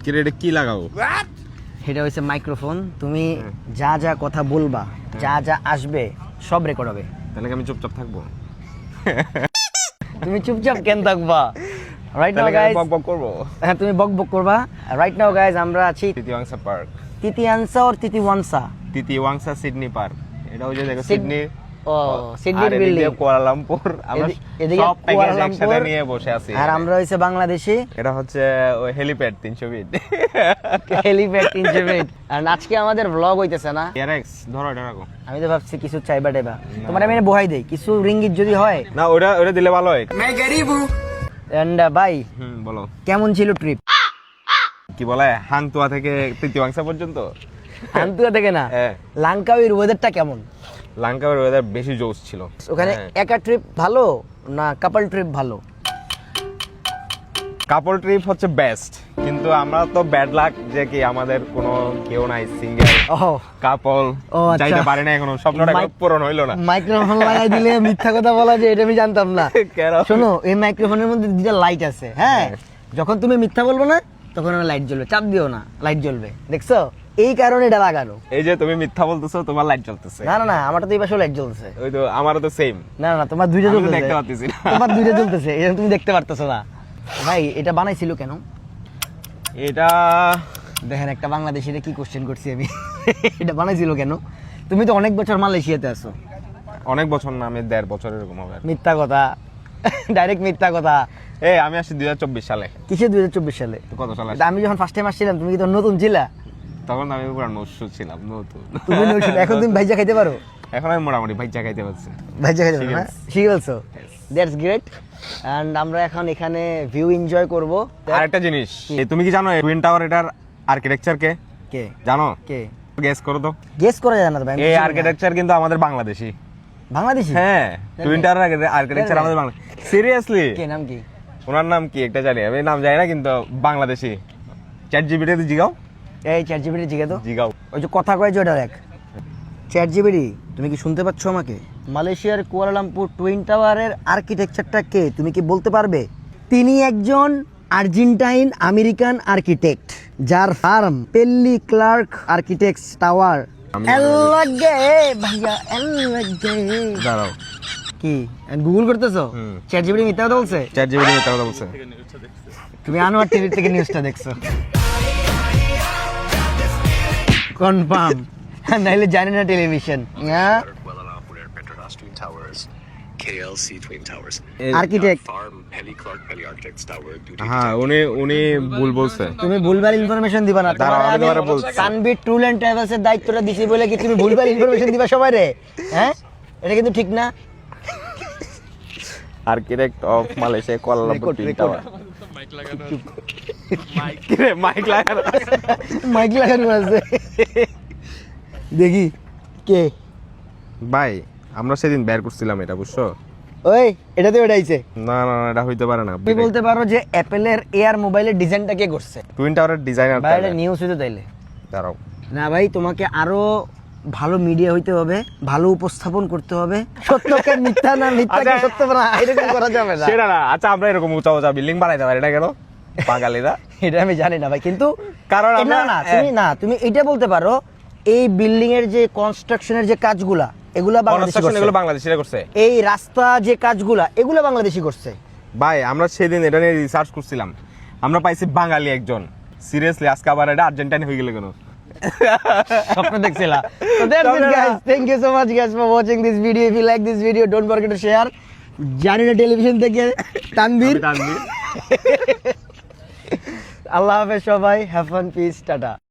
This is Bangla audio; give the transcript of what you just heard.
কি রে, এটা কি লাগাও? এটা হচ্ছে মাইক্রোফোন। তুমি যা যা কথা বলবা, যা যা আসবে সব রেকর্ড হবে। তাহলে কি আমি চুপচাপ থাকবো? তুমি চুপচাপ কেন থাকবা? রাইট নাও গাইস বক বক করবো। হ্যাঁ, তুমি বক বক করবা। রাইট নাও গাইস আমরা আছি তিতিওয়াংসা পার্ক, তিতিয়ানসা আর তিতিওয়ানসা। তিতিওয়াংসা সিডনি পার্ক। এটা ওই যে দেখো সিডনি, ও সিডনির বিল্ডিং, কুয়ালালামপুর। আমরা এদিকে সব প্যাকেজ কুয়ালালামপুর একসাথে নিয়ে বসে আছি। আর আমরা হইছে বাংলাদেশি। এটা হচ্ছে ওই হেলিপ্যাড 300 ফিট। Helipad 300 feet. আর আজকে আমাদের ব্লগ হইতেছে না। এরএক্স ধরো, এটা রাখো। আমি তো ভাবছি কিছু চাইবা টাইবা, তোমার আমি বহাই দেই কিছু রিঙ্গিত যদি হয় না, ওটা দিলে ভালো হয়। এন্ড ভাই বলো কেমন ছিল ট্রিপ? কি বলে, হাংতুয়া থেকে তিতিওয়াংসা পর্যন্ত? আন্তুয়া থেকে না, হ্যাঁ। লাঙ্কাউয়ের ওয়েদারটা কেমন? লাঙ্কাওয়ের ওয়েদার বেশি জোস ছিল। ওখানে হ্যাঁ। একা ট্রিপ ভালো না কাপল ট্রিপ ভালো? কাপল ট্রিপ হচ্ছে বেস্ট, কিন্তু আমরা তো ব্যাড লাক যে কি আমাদের কোনো কেউ নাই সিঙ্গেল ও কাপল, ও, আচ্ছা। যাইতে পারে না এখনো, স্বপ্নটা এখনো পূরণ হইলো না। মাইক্রোফোন লাগাই দিলে মিথ্যা কথা বলা যায়, এটা আমি জানতাম না। কেন? শোনো, এই মাইক্রোফোনের মধ্যে দুইটা লাইট আছে। হ্যাঁ, যখন তুমি মিথ্যা বলবো না তখন আমার লাইট জ্বলবে, চাপ দিও না লাইট জ্বলবে, দেখছো? এই কারণে এটা লাগানো। এই যে তুমি মিথ্যা বলতেছো, তোমার লাইট জ্বলতেছে। না না না, আমারটা তো এই পাশে লাইট জ্বলছে। ওই তো আমারও তো সেম। না না, তোমার দুইটা আমি তো জ্বলতেছে, দেখতে পাচ্ছি না। তোমার দুইটা জ্বলতেছে, এটা তুমি দেখতে পারতেছো না। ভাই এটা বানাইছিল কেন? এটা দেখেন একটা বাংলাদেশিরে কি কোশ্চেন করছি আমি। এটা বানাইছিল কেন? তুমি তো অনেক বছর মালয়েশিয়াতে আছো। অনেক বছর না, আমি 1.5 বছর এরকম হবে। মিথ্যা কথা, ডাইরেক্ট মিথ্যা কথা। এই আমি আসছি 2024 সালে। কিসে 2024 সালে? তো কত সালে? এটা আমি যখন ফার্স্ট টাইম আসছিলাম তুমি কি তো নতুন ছিলা? তখন আমি পুরো নষ্ট ছিলাম, নতুন। তুমি নতুন, এখন তুমি ভাইজা খাইতে পারো? এখন আমি মোটামুটি ভাইজা খাইতে পারছি। ভাইজা খাইতে পারো না? শিখে ফেলছো? That's great. এন্ড আমরা এখন এখানে ভিউ এনজয় করব। আরেকটা জিনিস, তুমি কি জানো টুইন টাওয়ার এটার আর্কিটেকচার কে? কে জানো? কে গেস করো তো। গেস করা যায় না ভাই। এই আর্কিটেকচার কিন্তু আমাদের বাংলাদেশি। বাংলাদেশি? হ্যাঁ, টুইন টাওয়ার আর্কিটেকচার আমাদের বাংলা। সিরিয়াসলি? কে নাম কি? ওনার নাম কি একটা জানি, আমি নাম জানি না, কিন্তু বাংলাদেশি। চ্যাট জিপিটি তে জিগাও। এই চ্যাট জিপিটি জিজ্ঞাসা তো। জিগাও। ওই যে কথা কয় যে ওটা দেখ। চ্যাট জিপিটি, তুমি কি শুনতে পাচ্ছ আমাকে? মালয়েশিয়ার কুয়ালালামপুর টুইন টাওয়ারের আর্কিটেকচারটা কে তুমি কি বলতে পারবে? তিনি একজন আর্জেন্টাইন আমেরিকান আর্কিটেক্ট, যার ফার্ম পেল্লি ক্লার্ক আর্কিটেক্টস টাওয়ার। ভাইয়া দাঁড়াও, কি গুগল করতেছো? চ্যাট জিপিটি মিথ্যা কথা বলছে? চ্যাট জিপিটি মিথ্যা কথা বলছে। তুমি আনোয়ার টিভি থেকে নিউজটা দেখছো? কনফার্ম, নাইলে জানি না টেলিভিশন। হ্যাঁ, Kuala Lumpur Petronas Twin Towers, KLC Twin Towers, architect. Farm Pelly Clark Pelly Architects Tower, Duty হ্যাঁ, উনি ভুল বলছে। তুমি ভুলভাল ইনফরমেশন দিবা না। দাঁড়াও, আমি তোমারে বলছি। তানভীর ট্যুর এন্ড ট্রাভেলস এর দায়িত্বটা দিছি বলে কি তুমি ভুলভাল ইনফরমেশন দিবা সবাই রে? হ্যাঁ, এটা কিন্তু ঠিক না। Architect of Malaysia Kuala Lumpur twin tower. Mic লাগানো। মাইক লাগানো আছে। দেখি কে ভাই, আমরা সেদিন বের করছিলাম এটা, বুঝছো? ওই এটাতে ওটাইছে। না না না, এটা হইতে পারে না। তুমি বলতে পারো যে অ্যাপেলের এয়ার মোবাইলের ডিজাইনটা কে করছে? টুইন টাওয়ারের ডিজাইনার। ভাই এটা নিউজ হইতে তাইলে। দাঁড়াও, না ভাই, তোমাকে আরো ভালো মিডিয়া হইতে হবে, ভালো উপস্থাপন করতে হবে। সত্যকে মিথ্যা না, মিথ্যাকে আচ্ছা। সত্য না, এরকম করা যাবে না। সেটা না। আচ্ছা, আমরা এরকম উঁচা উঁচা বিল্ডিং বানাইতে পারি না কেন বাঙালিরা? এটা আমি জানি না ভাই, কিন্তু কারণ না আমরা না, তুমি এটা বলতে পারো এই বিল্ডিং এর যে কনস্ট্রাকশনের যে কাজগুলা এগুলা বাংলাদেশি কনস্ট্রাকশন এগুলো করছে। বাংলাদেশিরা করছে। এই রাস্তা যে কাজগুলা এগুলা বাংলাদেশি করছে। ভাই, আমরা সেদিন এটা নিয়ে রিসার্চ করছিলাম, আমরা পাইছি বাঙালি একজন। সিরিয়াসলি, আজকে আবার এটা আর্জেন্টাইন হয়ে গেল কেন? স্বপ্ন দেখছিলা। So that's it guys. Thank you so much guys for watching this video. If you like this video, don't forget to share. জানি না টেলিভিশন থেকে তানভীর। আল্লাহ হাফেজ সবাই, হ্যাভ ফান, পিস, টাটা।